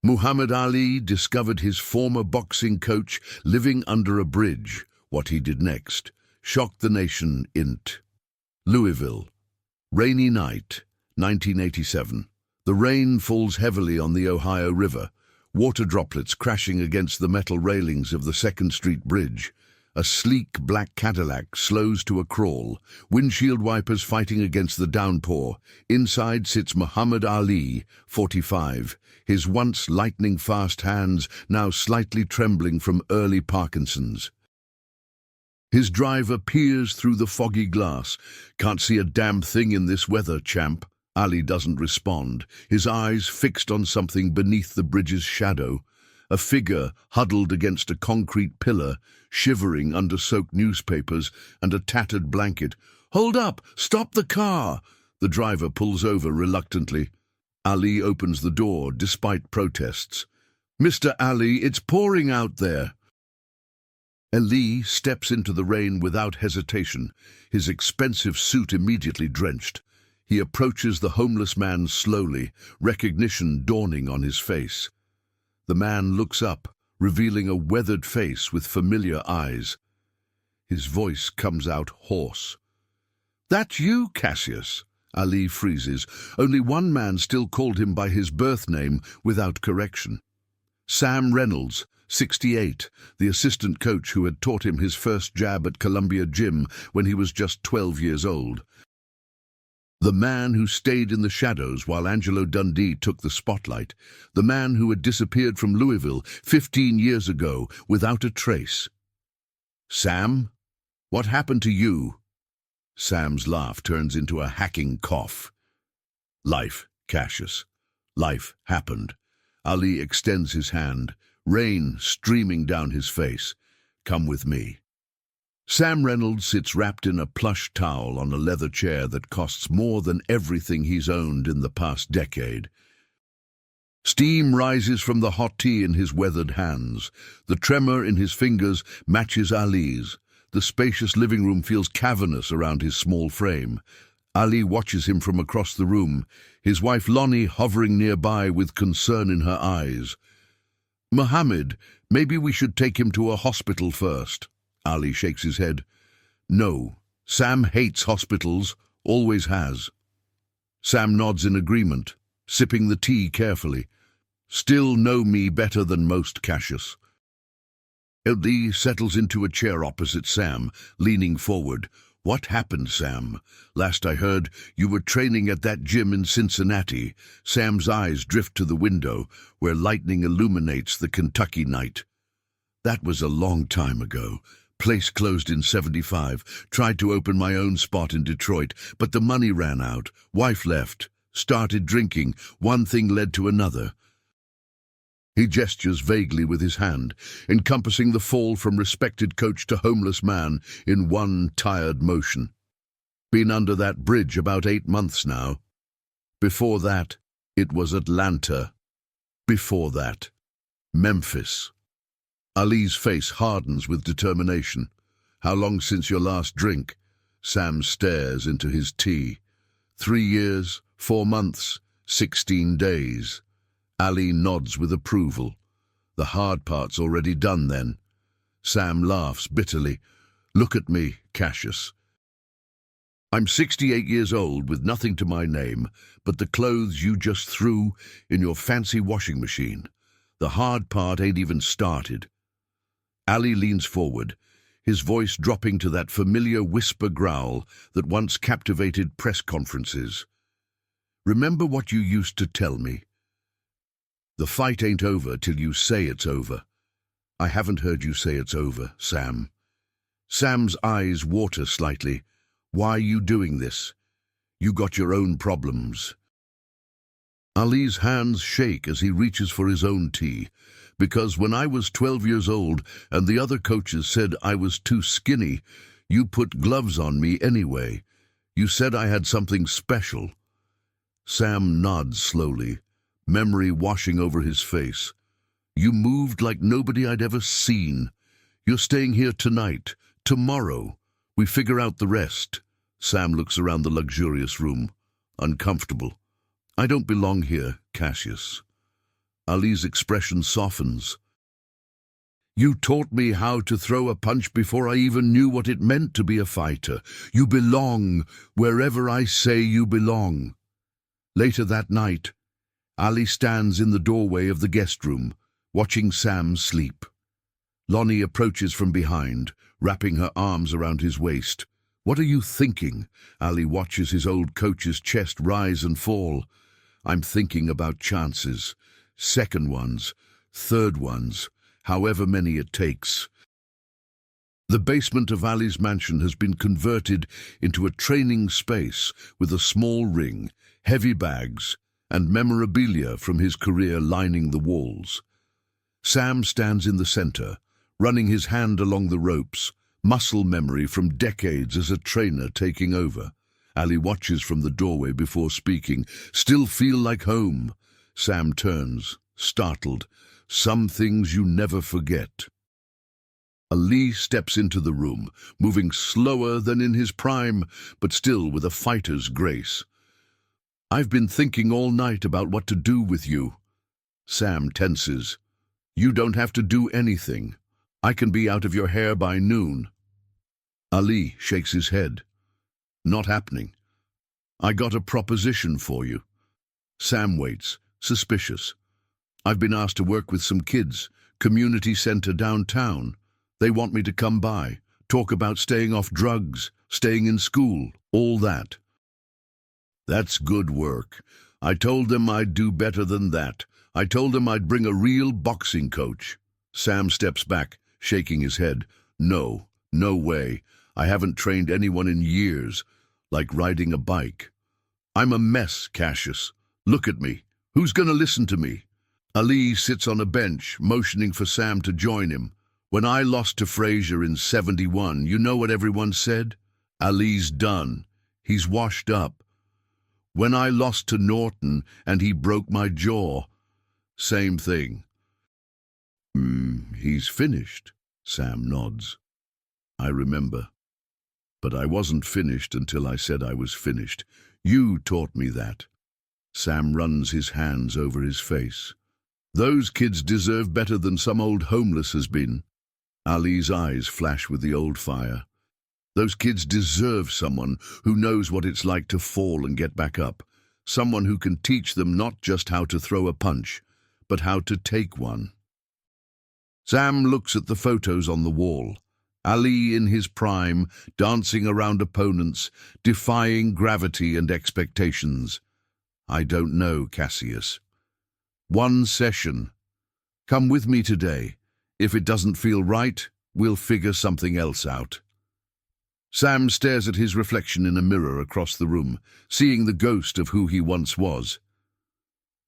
Muhammad Ali discovered his former boxing coach living under a bridge. What he did next shocked the nation. Louisville. Rainy night, 1987. The rain falls heavily on the Ohio River, water droplets crashing against the metal railings of the 2nd Street Bridge. A sleek black Cadillac slows to a crawl, windshield wipers fighting against the downpour. Inside sits Muhammad Ali, 45, his once lightning-fast hands now slightly trembling from early Parkinson's. His driver peers through the foggy glass. "Can't see a damn thing in this weather, champ." Ali doesn't respond, his eyes fixed on something beneath the bridge's shadow. A figure huddled against a concrete pillar, shivering under soaked newspapers and a tattered blanket. "Hold up! Stop the car!" The driver pulls over reluctantly. Ali opens the door, despite protests. "Mr. Ali, it's pouring out there." Ali steps into the rain without hesitation, his expensive suit immediately drenched. He approaches the homeless man slowly, recognition dawning on his face. The man looks up, revealing a weathered face with familiar eyes. His voice comes out hoarse. "That you, Cassius?" Ali freezes. Only one man still called him by his birth name without correction. Sam Reynolds, 68, the assistant coach who had taught him his first jab at Columbia Gym when he was just 12 years old. The man who stayed in the shadows while Angelo Dundee took the spotlight. The man who had disappeared from Louisville 15 years ago without a trace. "Sam, what happened to you?" Sam's laugh turns into a hacking cough. "Life, Cassius. Life happened." Ali extends his hand, rain streaming down his face. "Come with me." Sam Reynolds sits wrapped in a plush towel on a leather chair that costs more than everything he's owned in the past decade. Steam rises from the hot tea in his weathered hands. The tremor in his fingers matches Ali's. The spacious living room feels cavernous around his small frame. Ali watches him from across the room, his wife Lonnie hovering nearby with concern in her eyes. "Muhammad, maybe we should take him to a hospital first." Ali shakes his head. "No, Sam hates hospitals, always has." Sam nods in agreement, sipping the tea carefully. "Still know me better than most, Cassius." Ali settles into a chair opposite Sam, leaning forward. "What happened, Sam? Last I heard, you were training at that gym in Cincinnati." Sam's eyes drift to the window, where lightning illuminates the Kentucky night. "That was a long time ago. Place closed in 75. Tried to open my own spot in Detroit, but the money ran out. Wife left. Started drinking. One thing led to another." He gestures vaguely with his hand, encompassing the fall from respected coach to homeless man in one tired motion. "Been under that bridge about 8 months now. Before that, it was Atlanta. Before that, Memphis." Ali's face hardens with determination. "How long since your last drink?" Sam stares into his tea. 3 years, 4 months, 16 days. Ali nods with approval. "The hard part's already done then." Sam laughs bitterly. "Look at me, Cassius. I'm 68 years old with nothing to my name but the clothes you just threw in your fancy washing machine. The hard part ain't even started." Ali leans forward, his voice dropping to that familiar whisper growl that once captivated press conferences. "Remember what you used to tell me? The fight ain't over till you say it's over." "I haven't heard you say it's over, Sam." Sam's eyes water slightly. "Why are you doing this? You got your own problems." Ali's hands shake as he reaches for his own tea. "Because when I was 12 years old and the other coaches said I was too skinny, you put gloves on me anyway. You said I had something special." Sam nods slowly, memory washing over his face. "You moved like nobody I'd ever seen. You're staying here tonight, tomorrow. We figure out the rest." Sam looks around the luxurious room, uncomfortable. "I don't belong here, Cassius." Ali's expression softens. You taught me how to throw a punch before I even knew what it meant to be a fighter. You belong wherever I say you belong. Later that night, Ali stands in the doorway of the guest room, watching Sam sleep. Lonnie approaches from behind, wrapping her arms around his waist. What are you thinking? Ali watches his old coach's chest rise and fall. I'm thinking about chances. Second ones, third ones, however many it takes. The basement of Ali's mansion has been converted into a training space with a small ring, heavy bags, and memorabilia from his career lining the walls. Sam stands in the center, running his hand along the ropes, muscle memory from decades as a trainer taking over. Ali watches from the doorway before speaking. Still feel like home? Sam turns, startled. Some things you never forget. Ali steps into the room, moving slower than in his prime, but still with a fighter's grace. I've been thinking all night about what to do with you. Sam tenses. You don't have to do anything. I can be out of your hair by noon. Ali shakes his head. Not happening. I got a proposition for you. Sam waits, suspicious. I've been asked to work with some kids, community center downtown. They want me to come by, talk about staying off drugs, staying in school, all that. That's good work. I told them I'd do better than that. I told them I'd bring a real boxing coach. Sam steps back, shaking his head. No way. I haven't trained anyone in years, like riding a bike. I'm a mess, Cassius. Look at me. Who's gonna listen to me? Ali sits on a bench, motioning for Sam to join him. When I lost to Frazier in '71, you know what everyone said? Ali's done. He's washed up. When I lost to Norton and he broke my jaw, same thing. He's finished, Sam nods. I remember. But I wasn't finished until I said I was finished. You taught me that. Sam runs his hands over his face. Those kids deserve better than some old homeless has been. Ali's eyes flash with the old fire. Those kids deserve someone who knows what it's like to fall and get back up. Someone who can teach them not just how to throw a punch, but how to take one. Sam looks at the photos on the wall. Ali in his prime, dancing around opponents, defying gravity and expectations. I don't know, Cassius. One session. Come with me today. If it doesn't feel right, we'll figure something else out. Sam stares at his reflection in a mirror across the room, seeing the ghost of who he once was.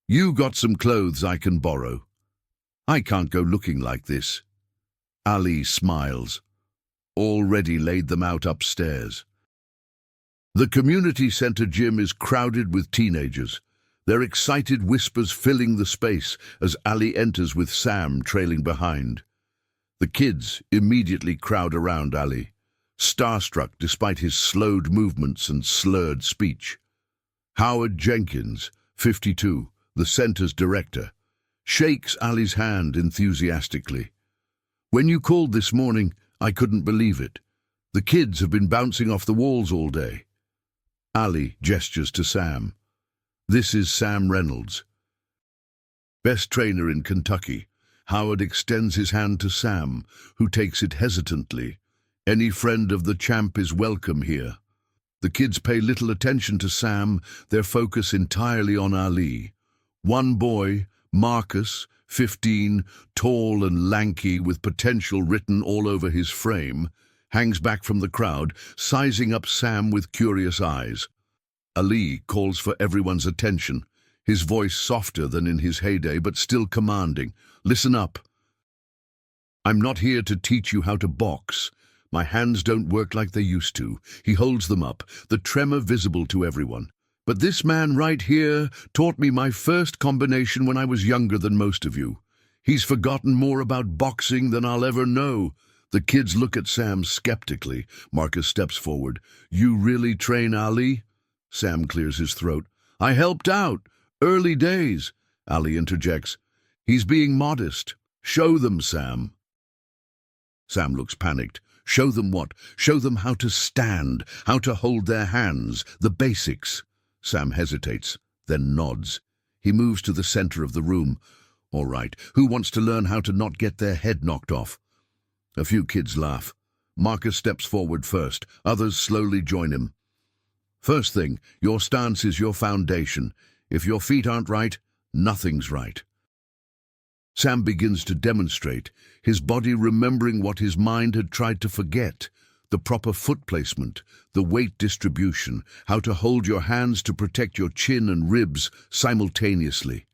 You got some clothes I can borrow. I can't go looking like this. Ali smiles. Already laid them out upstairs. The community center gym is crowded with teenagers, their excited whispers filling the space as Ali enters with Sam trailing behind. The kids immediately crowd around Ali, starstruck despite his slowed movements and slurred speech. Howard Jenkins, 52, the center's director, shakes Ali's hand enthusiastically. When you called this morning, I couldn't believe it. The kids have been bouncing off the walls all day. Ali gestures to Sam. This is Sam Reynolds, best trainer in Kentucky. Howard extends his hand to Sam, who takes it hesitantly. Any friend of the champ is welcome here. The kids pay little attention to Sam, their focus entirely on Ali. One boy, Marcus, 15, tall and lanky with potential written all over his frame, hangs back from the crowd, sizing up Sam with curious eyes. Ali calls for everyone's attention, his voice softer than in his heyday but still commanding. Listen up. I'm not here to teach you how to box. My hands don't work like they used to. He holds them up, the tremor visible to everyone. But this man right here taught me my first combination when I was younger than most of you. He's forgotten more about boxing than I'll ever know. The kids look at Sam skeptically. Marcus steps forward. You really train Ali? Sam clears his throat. I helped out. Early days. Ali interjects. He's being modest. Show them, Sam. Sam looks panicked. Show them what? Show them how to stand, how to hold their hands, the basics. Sam hesitates, then nods. He moves to the center of the room. All right, who wants to learn how to not get their head knocked off? A few kids laugh. Marcus steps forward first. Others slowly join him. First thing, your stance is your foundation. If your feet aren't right, nothing's right. Sam begins to demonstrate, his body remembering what his mind had tried to forget. The proper foot placement, the weight distribution, how to hold your hands to protect your chin and ribs simultaneously.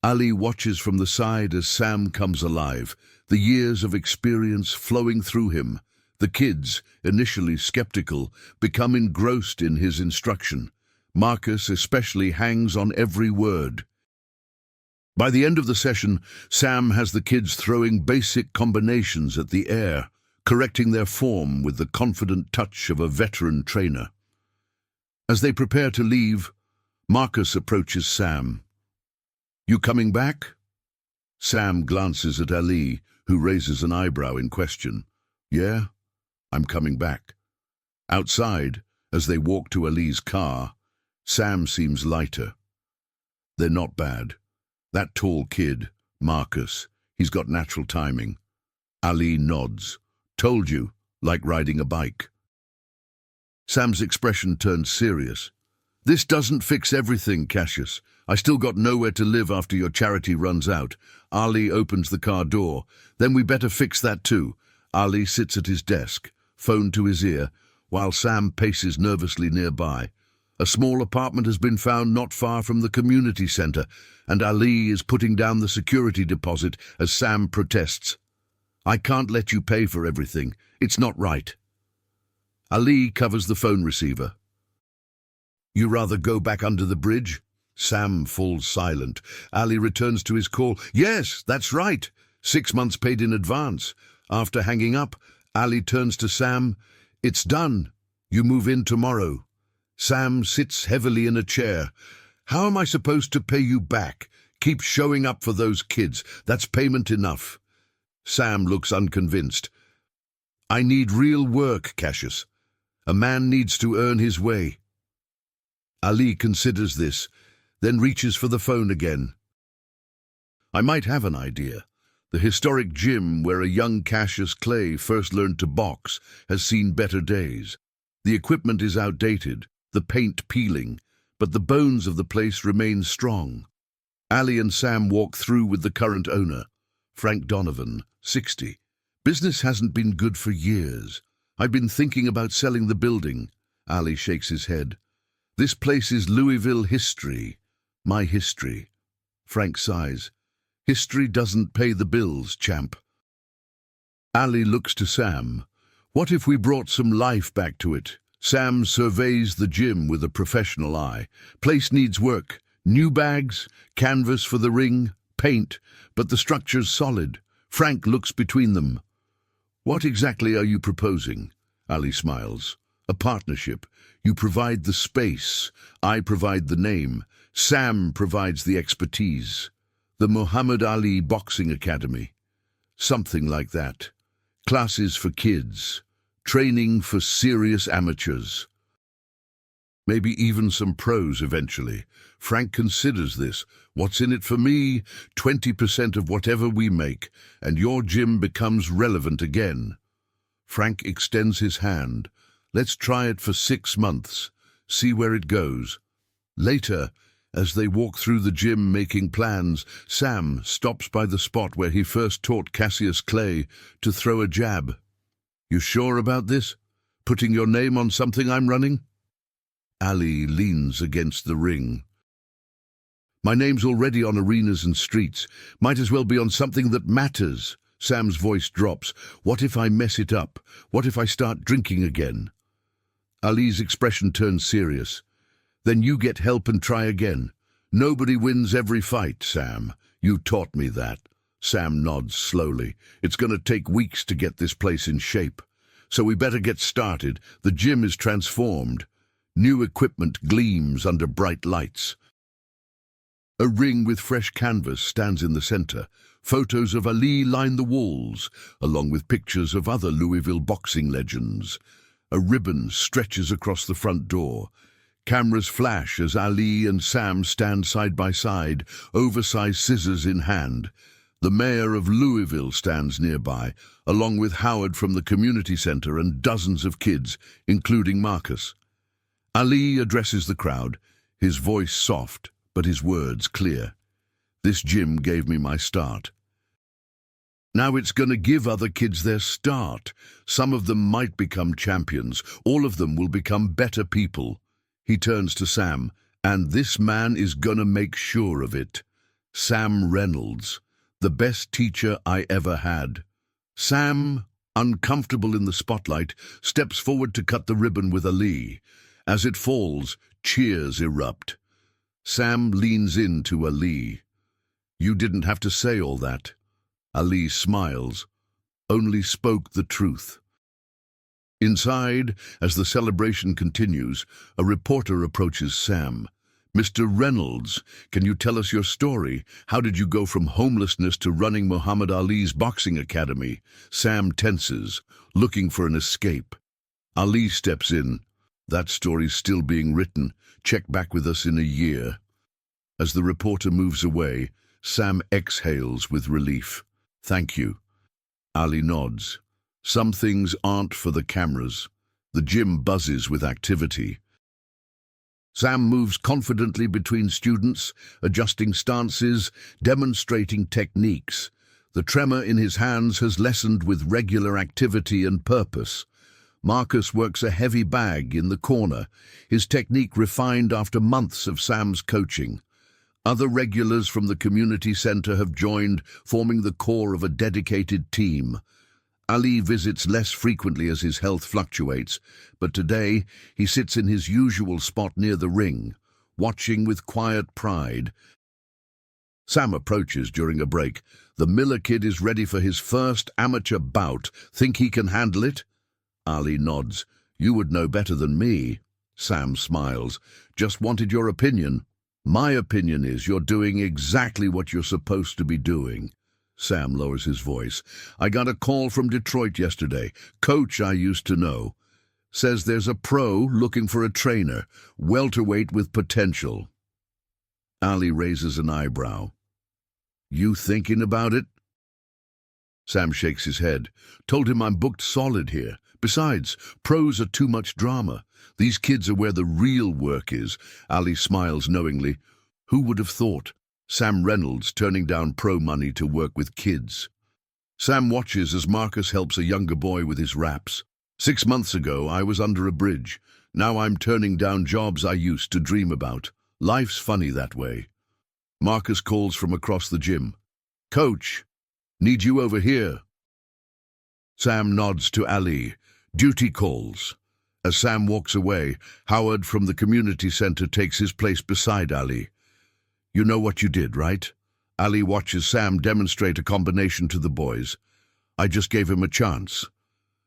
Ali watches from the side as Sam comes alive, the years of experience flowing through him. The kids, initially skeptical, become engrossed in his instruction. Marcus especially hangs on every word. By the end of the session, Sam has the kids throwing basic combinations at the air, correcting their form with the confident touch of a veteran trainer. As they prepare to leave, Marcus approaches Sam. "You coming back?" Sam glances at Ali, who raises an eyebrow in question. "Yeah, I'm coming back." Outside, as they walk to Ali's car, Sam seems lighter. They're not bad. That tall kid, Marcus, he's got natural timing. Ali nods. "Told you, like riding a bike." Sam's expression turns serious. "This doesn't fix everything, Cassius. I still got nowhere to live after your charity runs out." Ali opens the car door. "Then we better fix that too." Ali sits at his desk, phone to his ear, while Sam paces nervously nearby. A small apartment has been found not far from the community center, and Ali is putting down the security deposit as Sam protests. "I can't let you pay for everything. It's not right." Ali covers the phone receiver. "You rather go back under the bridge?" Sam falls silent. Ali returns to his call. "Yes, that's right. 6 months paid in advance." After hanging up, Ali turns to Sam. "It's done. You move in tomorrow." Sam sits heavily in a chair. "How am I supposed to pay you back? Keep showing up for those kids. That's payment enough." Sam looks unconvinced. "I need real work, Cassius. A man needs to earn his way." Ali considers this, then reaches for the phone again. "I might have an idea. The historic gym where a young Cassius Clay first learned to box has seen better days. The equipment is outdated, the paint peeling, but the bones of the place remain strong." Ali and Sam walk through with the current owner, Frank Donovan, 60. "Business hasn't been good for years. I've been thinking about selling the building." Ali shakes his head. "This place is Louisville history, my history." Frank sighs. "History doesn't pay the bills, champ." Ali looks to Sam. "What if we brought some life back to it?" Sam surveys the gym with a professional eye. "Place needs work. New bags, canvas for the ring, paint, but the structure's solid." Frank looks between them. "What exactly are you proposing?" Ali smiles. "A partnership. You provide the space. I provide the name. Sam provides the expertise. The Muhammad Ali Boxing Academy. Something like that. Classes for kids. Training for serious amateurs. Maybe even some pros eventually. Frank considers this. What's in it for me? 20% of whatever we make, and your gym becomes relevant again." Frank extends his hand. "Let's try it for 6 months. See where it goes." Later, as they walk through the gym making plans, Sam stops by the spot where he first taught Cassius Clay to throw a jab. "You sure about this? Putting your name on something I'm running?" Ali leans against the ring. "My name's already on arenas and streets. Might as well be on something that matters." Sam's voice drops. "What if I mess it up? What if I start drinking again?" Ali's expression turns serious. "Then you get help and try again. Nobody wins every fight, Sam. You taught me that." Sam nods slowly. "It's going to take weeks to get this place in shape. So we better get started. The gym is transformed. New equipment gleams under bright lights. A ring with fresh canvas stands in the center. Photos of Ali line the walls, along with pictures of other Louisville boxing legends. A ribbon stretches across the front door. Cameras flash as Ali and Sam stand side by side, oversized scissors in hand. The mayor of Louisville stands nearby, along with Howard from the community center and dozens of kids, including Marcus. Ali addresses the crowd, his voice soft, but his words clear. This gym gave me my start. Now it's going to give other kids their start. Some of them might become champions. All of them will become better people. He turns to Sam, and this man is going to make sure of it. Sam Reynolds, the best teacher I ever had. Sam, uncomfortable in the spotlight, steps forward to cut the ribbon with Ali. As it falls, cheers erupt. Sam leans in to Ali. You didn't have to say all that. Ali smiles, only spoke the truth. Inside, as the celebration continues, a reporter approaches Sam. Mr. Reynolds, can you tell us your story? How did you go from homelessness to running Muhammad Ali's boxing academy? Sam tenses, looking for an escape. Ali steps in. That story's still being written. Check back with us in a year. As the reporter moves away, Sam exhales with relief. Thank you. Ali nods. Some things aren't for the cameras. The gym buzzes with activity. Sam moves confidently between students, adjusting stances, demonstrating techniques. The tremor in his hands has lessened with regular activity and purpose. Marcus works a heavy bag in the corner, his technique refined after months of Sam's coaching. Other regulars from the community center have joined, forming the core of a dedicated team. Ali visits less frequently as his health fluctuates, but today he sits in his usual spot near the ring, watching with quiet pride. Sam approaches during a break. The Miller kid is ready for his first amateur bout. Think he can handle it? Ali nods. You would know better than me. Sam smiles. Just wanted your opinion. My opinion is you're doing exactly what you're supposed to be doing. Sam lowers his voice. I got a call from Detroit yesterday. Coach I used to know. Says there's a pro looking for a trainer, welterweight with potential. Ali raises an eyebrow. You thinking about it? Sam shakes his head. Told him I'm booked solid here. Besides, pros are too much drama. These kids are where the real work is. Ali smiles knowingly. Who would have thought? Sam Reynolds turning down pro money to work with kids. Sam watches as Marcus helps a younger boy with his raps. 6 months ago, I was under a bridge. Now I'm turning down jobs I used to dream about. Life's funny that way. Marcus calls from across the gym. Coach, need you over here. Sam nods to Ali. Duty calls. As Sam walks away, Howard from the community center takes his place beside Ali. You know what you did, right? Ali watches Sam demonstrate a combination to the boys. I just gave him a chance.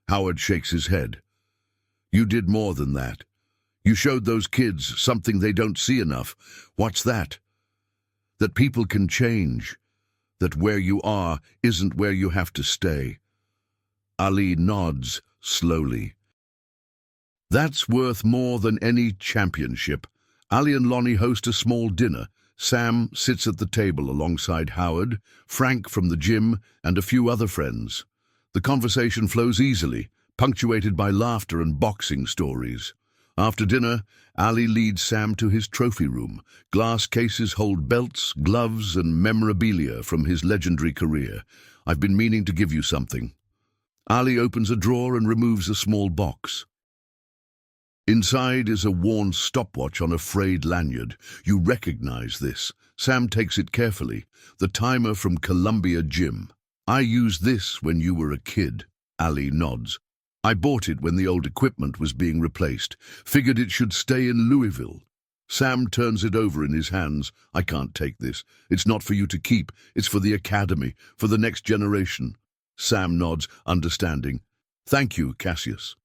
Howard shakes his head. You did more than that. You showed those kids something they don't see enough. What's that? That people can change. That where you are isn't where you have to stay. Ali nods slowly. That's worth more than any championship. Ali and Lonnie host a small dinner. Sam sits at the table alongside Howard, Frank from the gym, and a few other friends. The conversation flows easily, punctuated by laughter and boxing stories. After dinner, Ali leads Sam to his trophy room. Glass cases hold belts, gloves, and memorabilia from his legendary career. I've been meaning to give you something. Ali opens a drawer and removes a small box. Inside is a worn stopwatch on a frayed lanyard. You recognize this. Sam takes it carefully. The timer from Columbia Gym. I used this when you were a kid. Ali nods. I bought it when the old equipment was being replaced. Figured it should stay in Louisville. Sam turns it over in his hands. I can't take this. It's not for you to keep. It's for the academy, for the next generation. Sam nods, understanding. Thank you, Cassius.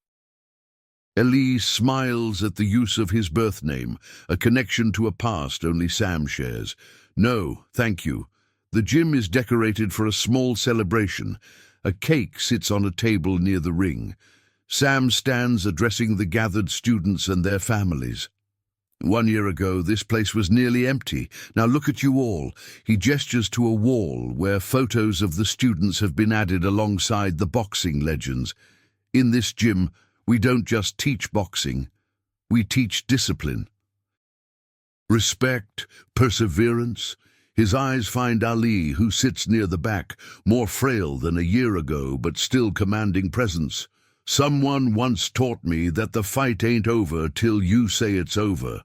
Eli smiles at the use of his birth name, a connection to a past only Sam shares. No, thank you. The gym is decorated for a small celebration. A cake sits on a table near the ring. Sam stands addressing the gathered students and their families. 1 year ago, this place was nearly empty. Now look at you all. He gestures to a wall where photos of the students have been added alongside the boxing legends. In this gym, we don't just teach boxing. We teach discipline. Respect, perseverance. His eyes find Ali, who sits near the back, more frail than a year ago, but still commanding presence. Someone once taught me that the fight ain't over till you say it's over.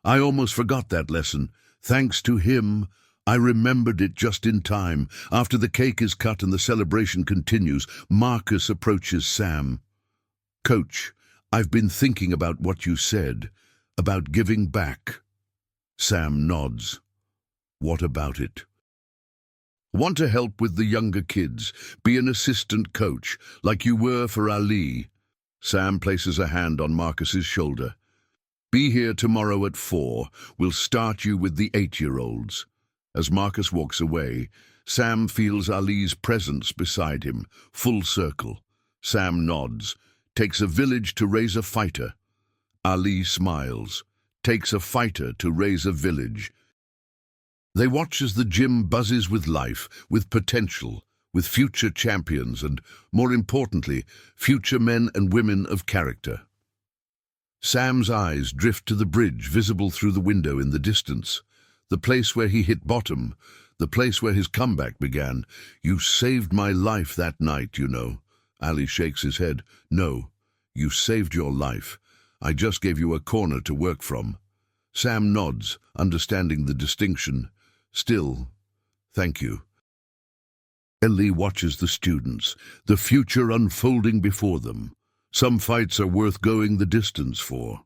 I almost forgot that lesson. Thanks to him, I remembered it just in time. After the cake is cut and the celebration continues, Marcus approaches Sam. Coach, I've been thinking about what you said, about giving back. Sam nods. What about it? Want to help with the younger kids, be an assistant coach, like you were for Ali. Sam places a hand on Marcus's shoulder. Be here tomorrow at 4. We'll start you with the 8-year-olds. As Marcus walks away, Sam feels Ali's presence beside him, full circle. Sam nods. Takes a village to raise a fighter. Ali smiles. Takes a fighter to raise a village. They watch as the gym buzzes with life, with potential, with future champions and, more importantly, future men and women of character. Sam's eyes drift to the bridge visible through the window in the distance, the place where he hit bottom, the place where his comeback began. You saved my life that night, you know. Ali shakes his head. No, you saved your life. I just gave you a corner to work from. Sam nods, understanding the distinction. Still, thank you. Ali watches the students, the future unfolding before them. Some fights are worth going the distance for.